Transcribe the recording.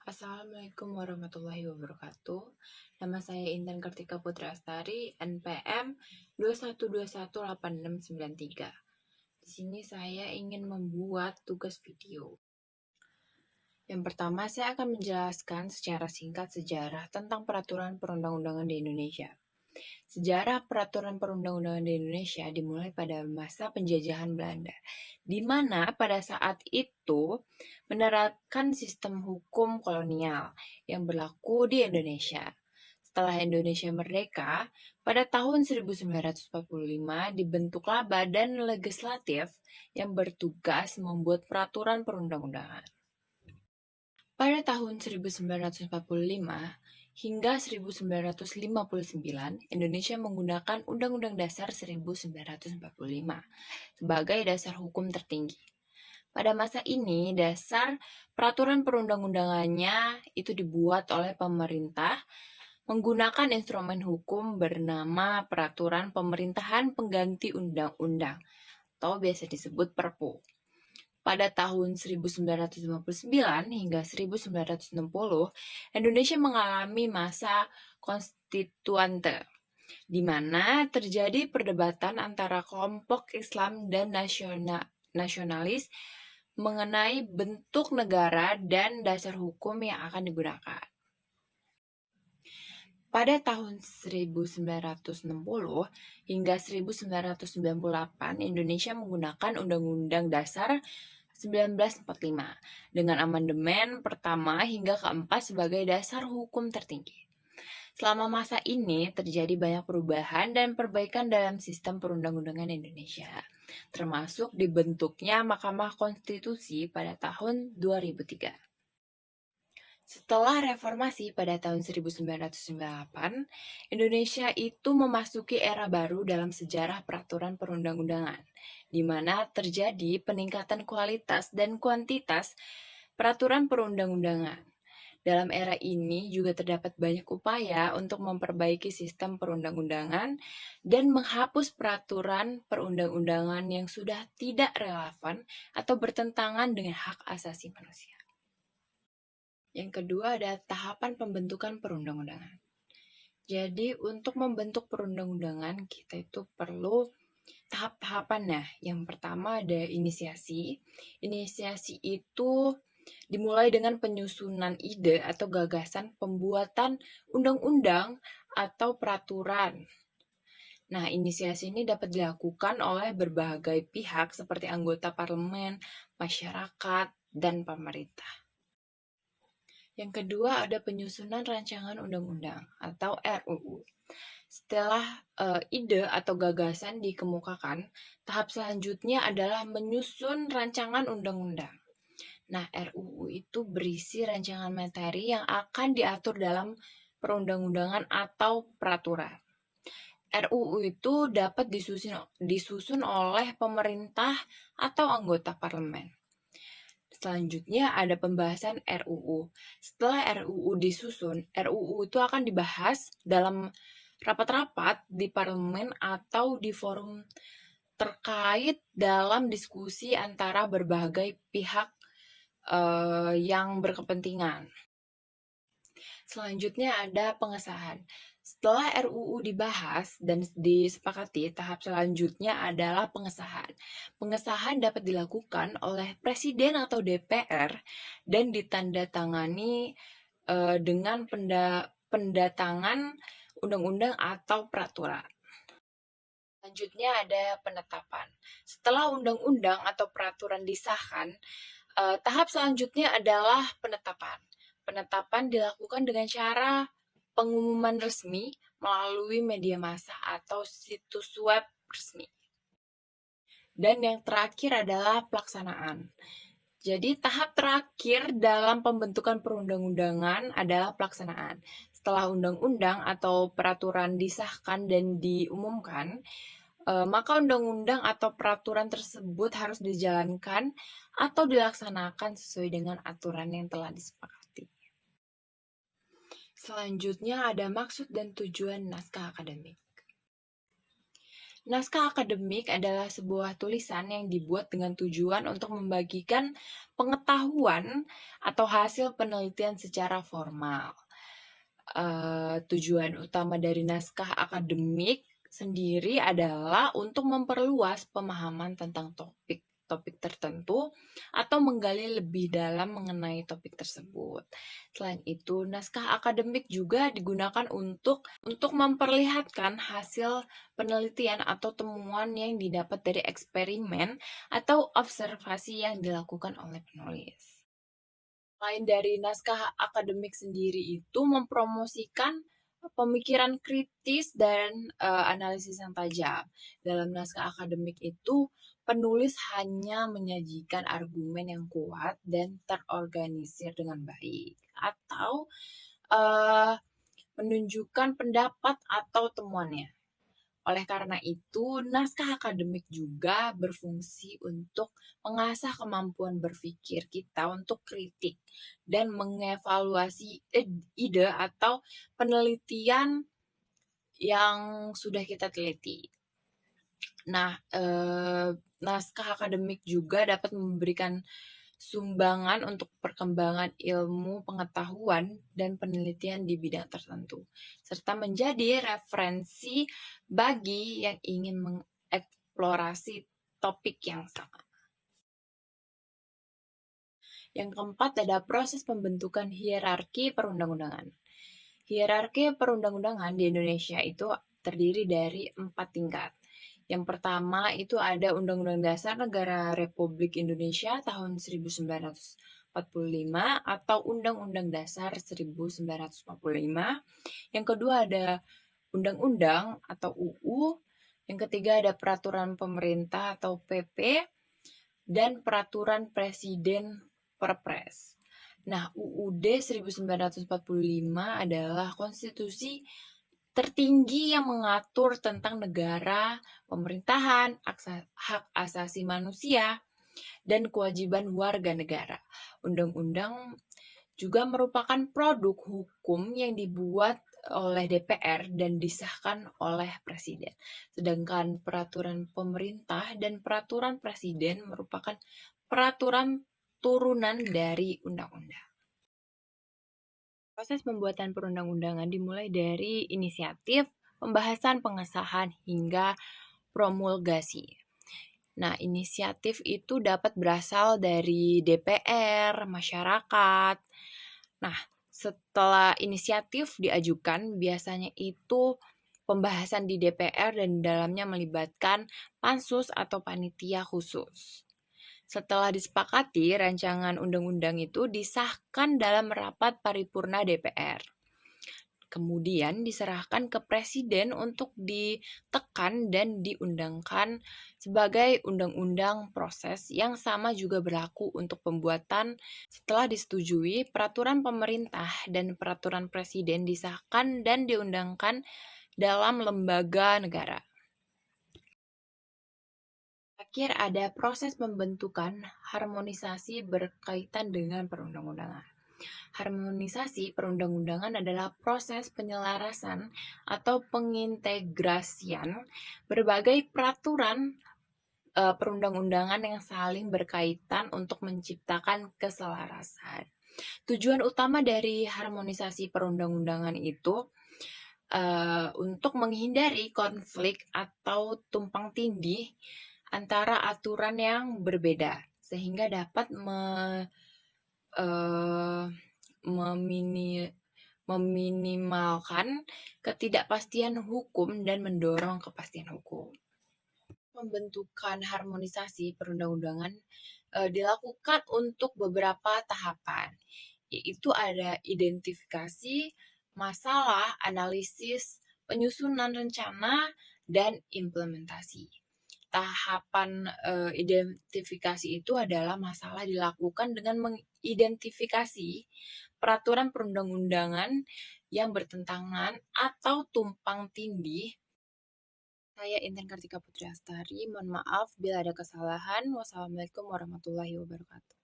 Assalamualaikum warahmatullahi wabarakatuh. Nama saya Intan Kartika Putri Astari, NPM 21218693. Di sini saya ingin membuat tugas video. Yang pertama, saya akan menjelaskan secara singkat sejarah tentang peraturan perundang-undangan di Indonesia. Sejarah peraturan perundang-undangan di Indonesia dimulai pada masa penjajahan Belanda, di mana pada saat itu menerapkan sistem hukum kolonial yang berlaku di Indonesia. Setelah Indonesia merdeka, pada tahun 1945 dibentuklah Badan Legislatif yang bertugas membuat peraturan perundang-undangan. Pada tahun 1945 hingga 1959, Indonesia menggunakan Undang-Undang Dasar 1945 sebagai dasar hukum tertinggi. Pada masa ini, dasar peraturan perundang-undangannya itu dibuat oleh pemerintah menggunakan instrumen hukum bernama Peraturan Pemerintahan Pengganti Undang-Undang atau biasa disebut Perpu. Pada tahun 1959 hingga 1960, Indonesia mengalami masa konstituante, di mana terjadi perdebatan antara kelompok Islam dan nasionalis mengenai bentuk negara dan dasar hukum yang akan digunakan. Pada tahun 1960 hingga 1998, Indonesia menggunakan Undang-Undang Dasar 1945 dengan amandemen pertama hingga keempat sebagai dasar hukum tertinggi. Selama masa ini terjadi banyak perubahan dan perbaikan dalam sistem perundang-undangan Indonesia, termasuk dibentuknya Mahkamah Konstitusi pada tahun 2003. Setelah reformasi pada tahun 1998, Indonesia itu memasuki era baru dalam sejarah peraturan perundang-undangan, di mana terjadi peningkatan kualitas dan kuantitas peraturan perundang-undangan. Dalam era ini juga terdapat banyak upaya untuk memperbaiki sistem perundang-undangan dan menghapus peraturan perundang-undangan yang sudah tidak relevan atau bertentangan dengan hak asasi manusia. Yang kedua ada tahapan pembentukan perundang-undangan. Jadi untuk membentuk perundang-undangan kita itu perlu tahap-tahapannya. Yang pertama ada inisiasi. Inisiasi itu dimulai dengan penyusunan ide atau gagasan pembuatan undang-undang atau peraturan. Nah, inisiasi ini dapat dilakukan oleh berbagai pihak seperti anggota parlemen, masyarakat, dan pemerintah. Yang kedua ada penyusunan rancangan undang-undang atau RUU. Setelah ide atau gagasan dikemukakan, tahap selanjutnya adalah menyusun rancangan undang-undang. Nah, RUU itu berisi rancangan materi yang akan diatur dalam perundang-undangan atau peraturan. RUU itu dapat disusun oleh pemerintah atau anggota parlemen. Selanjutnya ada pembahasan RUU. Setelah RUU disusun, RUU itu akan dibahas dalam rapat-rapat di parlemen atau di forum terkait dalam diskusi antara berbagai pihak yang berkepentingan. Selanjutnya ada pengesahan. Setelah RUU dibahas dan disepakati, tahap selanjutnya adalah pengesahan. Pengesahan dapat dilakukan oleh Presiden atau DPR dan ditandatangani dengan pendatangan undang-undang atau peraturan. Selanjutnya ada penetapan. Setelah undang-undang atau peraturan disahkan, tahap selanjutnya adalah penetapan. Penetapan dilakukan dengan cara pengumuman resmi melalui media massa atau situs web resmi. Dan yang terakhir adalah pelaksanaan. Jadi tahap terakhir dalam pembentukan perundang-undangan adalah pelaksanaan. Setelah undang-undang atau peraturan disahkan dan diumumkan, maka undang-undang atau peraturan tersebut harus dijalankan atau dilaksanakan sesuai dengan aturan yang telah disepakati. Selanjutnya ada maksud dan tujuan naskah akademik. Naskah akademik adalah sebuah tulisan yang dibuat dengan tujuan untuk membagikan pengetahuan atau hasil penelitian secara formal. Tujuan utama dari naskah akademik sendiri adalah untuk memperluas pemahaman tentang topik tertentu atau menggali lebih dalam mengenai topik tersebut. Selain itu, naskah akademik juga digunakan untuk memperlihatkan hasil penelitian atau temuan yang didapat dari eksperimen atau observasi yang dilakukan oleh penulis. Selain dari naskah akademik sendiri itu mempromosikan pemikiran kritis dan analisis yang tajam. Dalam naskah akademik itu, penulis hanya menyajikan argumen yang kuat dan terorganisir dengan baik, atau uh, menunjukkan pendapat atau temuannya. Oleh karena itu, naskah akademik juga berfungsi untuk mengasah kemampuan berpikir kita untuk kritik dan mengevaluasi ide atau penelitian yang sudah kita teliti. Nah, naskah akademik juga dapat memberikan sumbangan untuk perkembangan ilmu pengetahuan dan penelitian di bidang tertentu, serta menjadi referensi bagi yang ingin mengeksplorasi topik yang sama. Yang keempat ada proses pembentukan hierarki perundang-undangan. Hierarki perundang-undangan di Indonesia itu terdiri dari 4 tingkat. Yang pertama itu ada Undang-Undang Dasar Negara Republik Indonesia tahun 1945 atau Undang-Undang Dasar 1945. Yang kedua ada Undang-Undang atau UU. Yang ketiga ada Peraturan Pemerintah atau PP dan Peraturan Presiden Perpres. Nah, UUD 1945 adalah konstitusi tertinggi yang mengatur tentang negara, pemerintahan, hak asasi manusia, dan kewajiban warga negara. Undang-undang juga merupakan produk hukum yang dibuat oleh DPR dan disahkan oleh Presiden. Sedangkan peraturan pemerintah dan peraturan Presiden merupakan peraturan turunan dari undang-undang. Proses pembuatan perundang-undangan dimulai dari inisiatif, pembahasan, pengesahan, hingga promulgasi. Nah, inisiatif itu dapat berasal dari DPR, masyarakat. Nah, setelah inisiatif diajukan, biasanya itu pembahasan di DPR dan dalamnya melibatkan pansus atau panitia khusus. Setelah disepakati, rancangan undang-undang itu disahkan dalam rapat paripurna DPR. Kemudian diserahkan ke Presiden untuk ditekan dan diundangkan sebagai undang-undang proses yang sama juga berlaku untuk pembuatan. Setelah disetujui, peraturan pemerintah dan peraturan Presiden disahkan dan diundangkan dalam lembaga negara. Terakhir ada proses pembentukan harmonisasi berkaitan dengan perundang-undangan. Harmonisasi perundang-undangan adalah proses penyelarasan atau pengintegrasian berbagai peraturan perundang-undangan yang saling berkaitan untuk menciptakan keselarasan. Tujuan utama dari harmonisasi perundang-undangan itu untuk menghindari konflik atau tumpang tindih antara aturan yang berbeda, sehingga dapat meminimalkan ketidakpastian hukum dan mendorong kepastian hukum. Pembentukan harmonisasi perundang-undangan dilakukan untuk beberapa tahapan, yaitu ada identifikasi, masalah, analisis, penyusunan rencana, dan implementasi. Tahapan identifikasi itu adalah masalah dilakukan dengan mengidentifikasi peraturan perundang-undangan yang bertentangan atau tumpang tindih. Saya Intan Kartika Putri Astari, mohon maaf bila ada kesalahan. Wassalamualaikum warahmatullahi wabarakatuh.